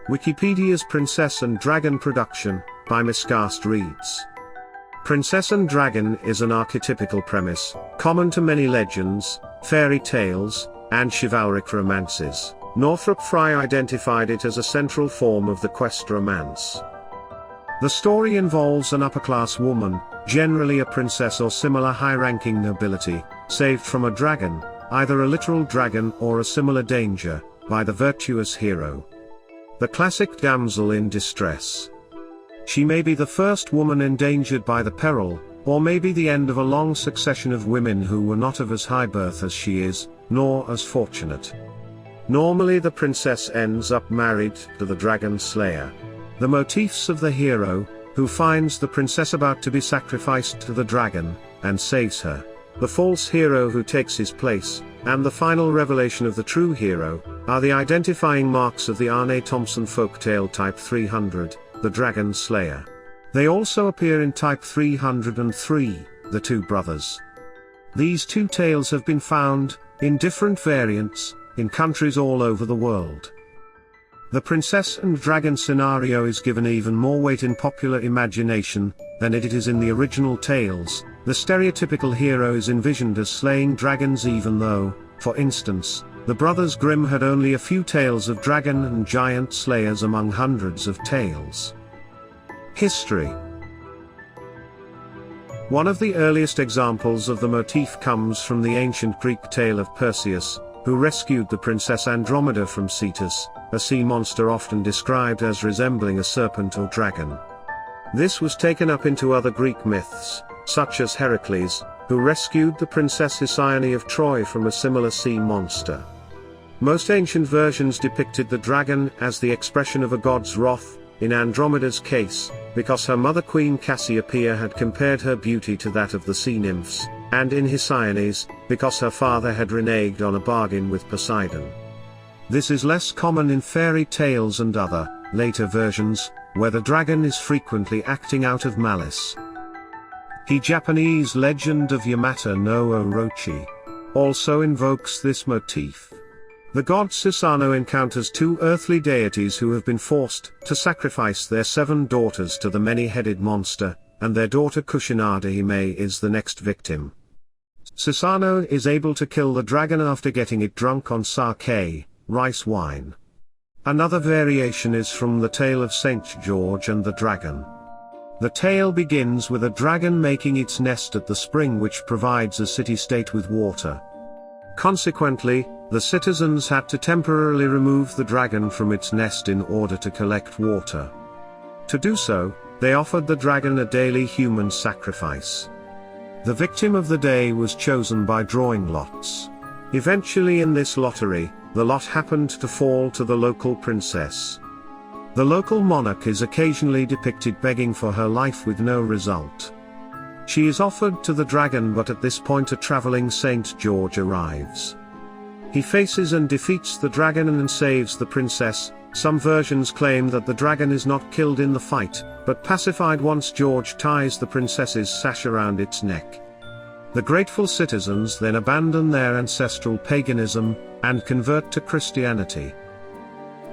Wikipedia's Princess and Dragon production, by Miscast reads. Princess and Dragon is an archetypical premise, common to many legends, fairy tales, and chivalric romances. Northrop Frye identified it as a central form of the quest romance. The story involves an upper-class woman, generally a princess or similar high-ranking nobility, saved from a dragon, either a literal dragon or a similar danger, by the virtuous hero. The classic damsel in distress. She may be the first woman endangered by the peril, or may be the end of a long succession of women who were not of as high birth as she is, nor as fortunate. Normally the princess ends up married to the dragon slayer. The motifs of the hero, who finds the princess about to be sacrificed to the dragon, and saves her, the false hero who takes his place, and the final revelation of the true hero, are the identifying marks of the Arne Thompson folktale Type 300, the Dragon Slayer. They also appear in Type 303, the Two Brothers. These two tales have been found, in different variants, in countries all over the world. The princess and dragon scenario is given even more weight in popular imagination than it is in the original tales. The stereotypical hero is envisioned as slaying dragons even though, for instance, the Brothers Grimm had only a few tales of dragon and giant slayers among hundreds of tales. History. One of the earliest examples of the motif comes from the ancient Greek tale of Perseus, who rescued the princess Andromeda from Cetus, a sea monster often described as resembling a serpent or dragon. This was taken up into other Greek myths, such as Heracles, who rescued the princess Hesione of Troy from a similar sea monster. Most ancient versions depicted the dragon as the expression of a god's wrath, in Andromeda's case, because her mother Queen Cassiopeia had compared her beauty to that of the sea nymphs, and in Hesione's, because her father had reneged on a bargain with Poseidon. This is less common in fairy tales and other, later versions, where the dragon is frequently acting out of malice. The Japanese legend of Yamata no Orochi also invokes this motif. The god Susanoo encounters two earthly deities who have been forced to sacrifice their 7 daughters to the many-headed monster, and their daughter Kushinada Hime is the next victim. Susanoo is able to kill the dragon after getting it drunk on sake, rice wine. Another variation is from the tale of Saint George and the Dragon. The tale begins with a dragon making its nest at the spring which provides a city-state with water. Consequently, the citizens had to temporarily remove the dragon from its nest in order to collect water. To do so, they offered the dragon a daily human sacrifice. The victim of the day was chosen by drawing lots. Eventually in this lottery, the lot happened to fall to the local princess. The local monarch is occasionally depicted begging for her life with no result. She is offered to the dragon, but at this point a traveling Saint George arrives. He faces and defeats the dragon and saves the princess. Some versions claim that the dragon is not killed in the fight, but pacified once George ties the princess's sash around its neck. The grateful citizens then abandon their ancestral paganism, and convert to Christianity.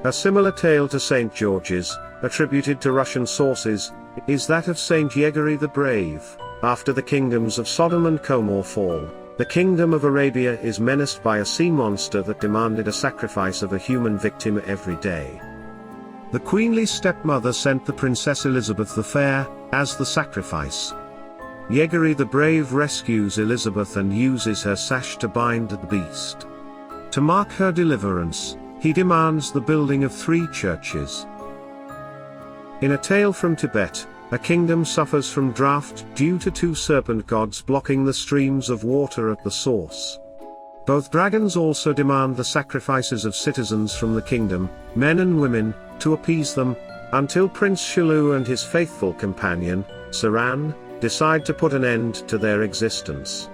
A similar tale to St. George's, attributed to Russian sources, is that of Saint Yegory the Brave. After the kingdoms of Sodom and Gomorrah fall, the kingdom of Arabia is menaced by a sea monster that demanded a sacrifice of a human victim every day. The queenly stepmother sent the Princess Elizabeth the Fair as the sacrifice. Yegory the Brave rescues Elizabeth and uses her sash to bind the beast. To mark her deliverance, he demands the building of 3 churches. In a tale from Tibet, a kingdom suffers from drought due to 2 serpent gods blocking the streams of water at the source. Both dragons also demand the sacrifices of citizens from the kingdom, men and women, to appease them, until Prince Shilu and his faithful companion, Saran, decide to put an end to their existence.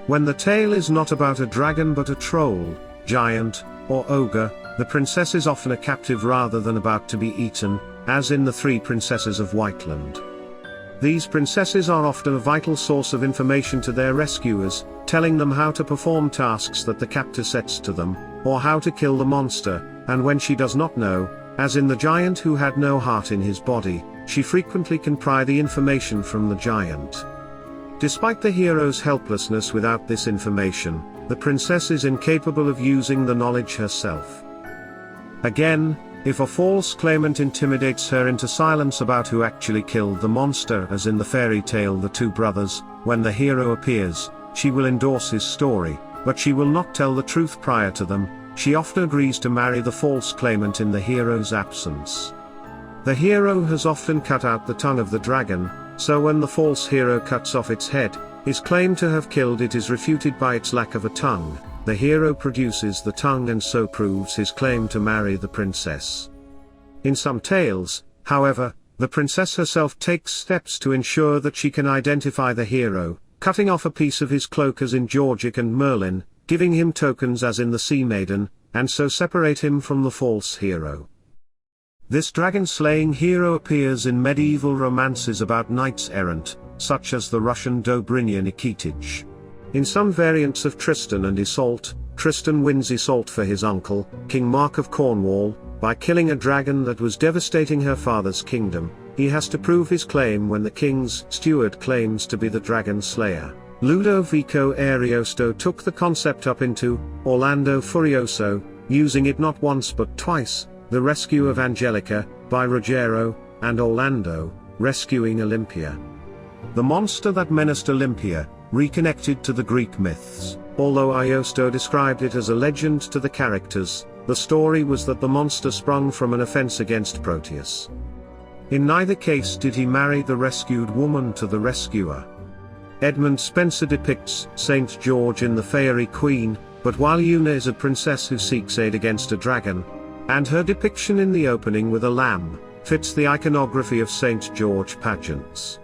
When the tale is not about a dragon but a troll, giant, or ogre, the princess is often a captive rather than about to be eaten, as in the 3 princesses of Whiteland. These princesses are often a vital source of information to their rescuers, telling them how to perform tasks that the captor sets to them, or how to kill the monster, and when she does not know, As in the giant who had no heart in his body, she frequently can pry the information from the giant. Despite the hero's helplessness without this information, the princess is incapable of using the knowledge herself. Again, if a false claimant intimidates her into silence about who actually killed the monster, as in the fairy tale The Two Brothers, when the hero appears, she will endorse his story, but she will not tell the truth prior to them. She often agrees to marry the false claimant in the hero's absence. The hero has often cut out the tongue of the dragon, so when the false hero cuts off its head, his claim to have killed it is refuted by its lack of a tongue. The hero produces the tongue and so proves his claim to marry the princess. In some tales, however, the princess herself takes steps to ensure that she can identify the hero, cutting off a piece of his cloak as in Georgic and Merlin, giving him tokens as in the Sea Maiden, and so separate him from the false hero. This dragon-slaying hero appears in medieval romances about knights errant, such as the Russian Dobrynya Nikitich. In some variants of Tristan and Isolde, Tristan wins Isolde for his uncle, King Mark of Cornwall, by killing a dragon that was devastating her father's kingdom. He has to prove his claim when the king's steward claims to be the dragon slayer. Ludovico Ariosto took the concept up into Orlando Furioso, using it not once but twice, The Rescue of Angelica, by Rogero, and Orlando, rescuing Olympia. The monster that menaced Olympia, reconnected to the Greek myths. Although Ariosto described it as a legend to the characters, the story was that the monster sprung from an offense against Proteus. In neither case did he marry the rescued woman to the rescuer. Edmund Spenser depicts St. George in The Fairy Queen, but while Una is a princess who seeks aid against a dragon, and her depiction in the opening with a lamb, fits the iconography of St. George pageants.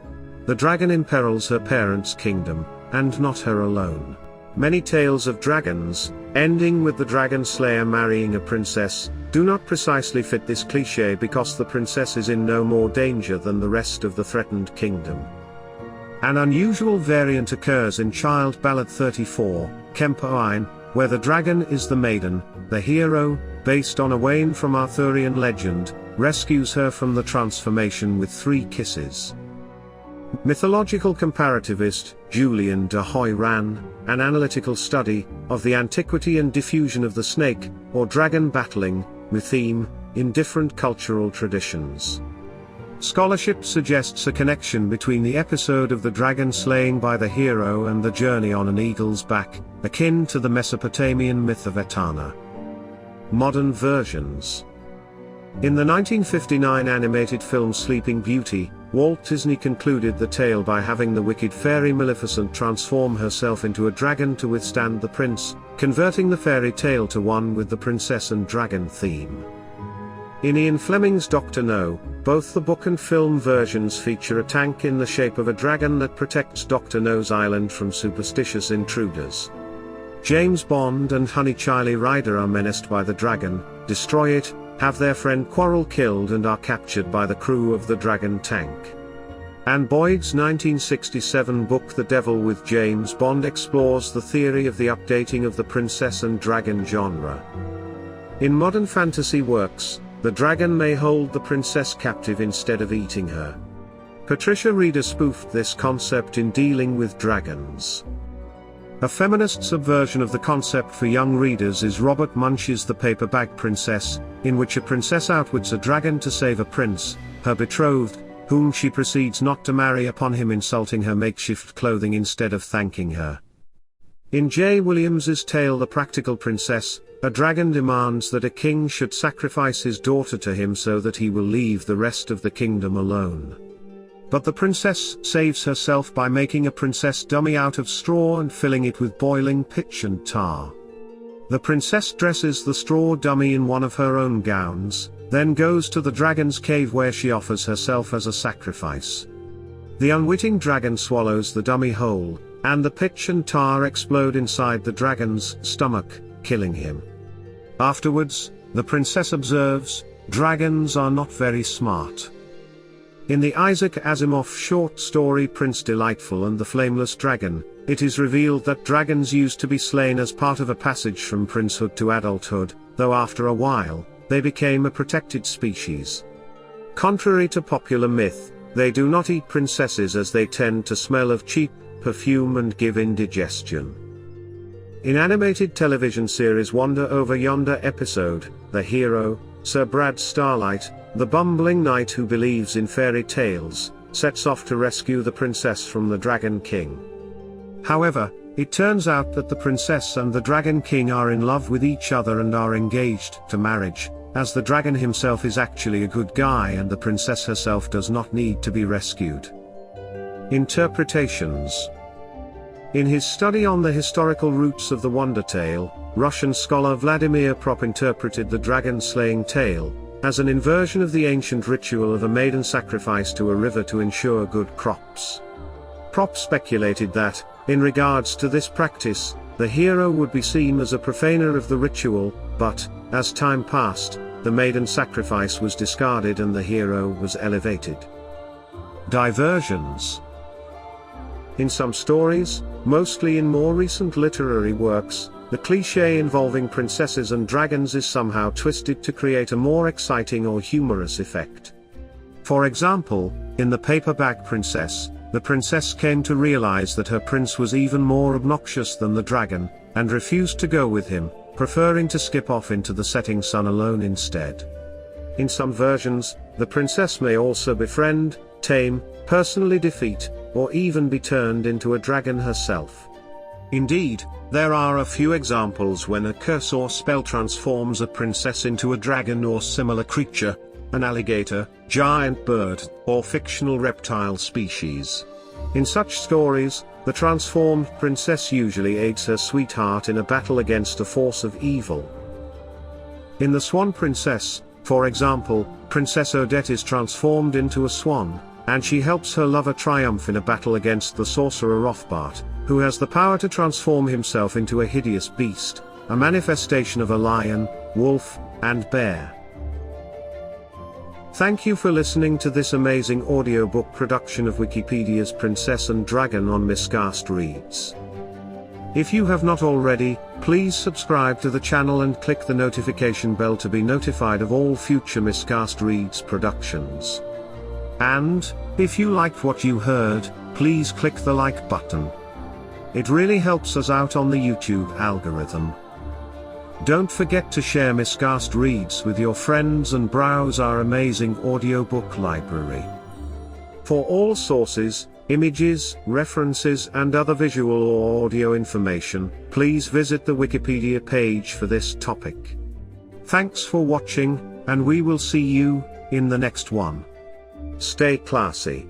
The dragon imperils her parents' kingdom, and not her alone. Many tales of dragons, ending with the dragon slayer marrying a princess, do not precisely fit this cliché because the princess is in no more danger than the rest of the threatened kingdom. An unusual variant occurs in Child Ballad 34, Kempoine, where the dragon is the maiden. The hero, based on Owain from Arthurian legend, rescues her from the transformation with 3 kisses. Mythological comparativist Julian de Hoy ran an analytical study of the antiquity and diffusion of the snake, or dragon battling, mytheme, in different cultural traditions. Scholarship suggests a connection between the episode of the dragon slaying by the hero and the journey on an eagle's back, akin to the Mesopotamian myth of Etana. Modern versions. In the 1959 animated film Sleeping Beauty, Walt Disney concluded the tale by having the wicked fairy Maleficent transform herself into a dragon to withstand the prince, converting the fairy tale to one with the princess and dragon theme. In Ian Fleming's Dr. No, both the book and film versions feature a tank in the shape of a dragon that protects Dr. No's island from superstitious intruders. James Bond and Honeychile Rider are menaced by the dragon, destroy it, have their friend Quarrel killed and are captured by the crew of the dragon tank. Anne Boyd's 1967 book The Devil with James Bond explores the theory of the updating of the princess and dragon genre. In modern fantasy works, the dragon may hold the princess captive instead of eating her. Patricia Reeder spoofed this concept in Dealing with Dragons. A feminist subversion of the concept for young readers is Robert Munsch's The Paper Bag Princess, in which a princess outwits a dragon to save a prince, her betrothed, whom she proceeds not to marry upon him insulting her makeshift clothing instead of thanking her. In J. Williams's tale The Practical Princess, a dragon demands that a king should sacrifice his daughter to him so that he will leave the rest of the kingdom alone. But the princess saves herself by making a princess dummy out of straw and filling it with boiling pitch and tar. The princess dresses the straw dummy in one of her own gowns, then goes to the dragon's cave where she offers herself as a sacrifice. The unwitting dragon swallows the dummy whole, and the pitch and tar explode inside the dragon's stomach, killing him. Afterwards, the princess observes, "Dragons are not very smart." In the Isaac Asimov short story Prince Delightful and the Flameless Dragon, it is revealed that dragons used to be slain as part of a passage from princehood to adulthood, though after a while, they became a protected species. Contrary to popular myth, they do not eat princesses as they tend to smell of cheap perfume and give indigestion. In animated television series Wander Over Yonder episode, the hero, Sir Brad Starlight, the bumbling knight who believes in fairy tales, sets off to rescue the princess from the Dragon King. However, it turns out that the princess and the Dragon King are in love with each other and are engaged to marriage, as the dragon himself is actually a good guy and the princess herself does not need to be rescued. Interpretations. In his study on the historical roots of the Wonder Tale, Russian scholar Vladimir Prop interpreted the dragon-slaying tale as an inversion of the ancient ritual of a maiden sacrifice to a river to ensure good crops. Prop speculated that, in regards to this practice, the hero would be seen as a profaner of the ritual, but, as time passed, the maiden sacrifice was discarded and the hero was elevated. Diversions. In some stories, mostly in more recent literary works, the cliché involving princesses and dragons is somehow twisted to create a more exciting or humorous effect. For example, in The Paper-Bag Princess, the princess came to realize that her prince was even more obnoxious than the dragon, and refused to go with him, preferring to skip off into the setting sun alone instead. In some versions, the princess may also befriend, tame, personally defeat, or even be turned into a dragon herself. Indeed, there are a few examples when a curse or spell transforms a princess into a dragon or similar creature, an alligator, giant bird, or fictional reptile species. In such stories, the transformed princess usually aids her sweetheart in a battle against a force of evil. In The Swan Princess, for example, Princess Odette is transformed into a swan, and she helps her lover triumph in a battle against the sorcerer Rothbart, who has the power to transform himself into a hideous beast, a manifestation of a lion, wolf, and bear. Thank you for listening to this amazing audiobook production of Wikipedia's Princess and Dragon on Miscast Reads. If you have not already, please subscribe to the channel and click the notification bell to be notified of all future Miscast Reads productions. And, if you liked what you heard, please click the like button. It really helps us out on the YouTube algorithm. Don't forget to share Miscast Reads with your friends and browse our amazing audiobook library. For all sources, images, references and other visual or audio information, please visit the Wikipedia page for this topic. Thanks for watching, and we will see you in the next one. Stay classy.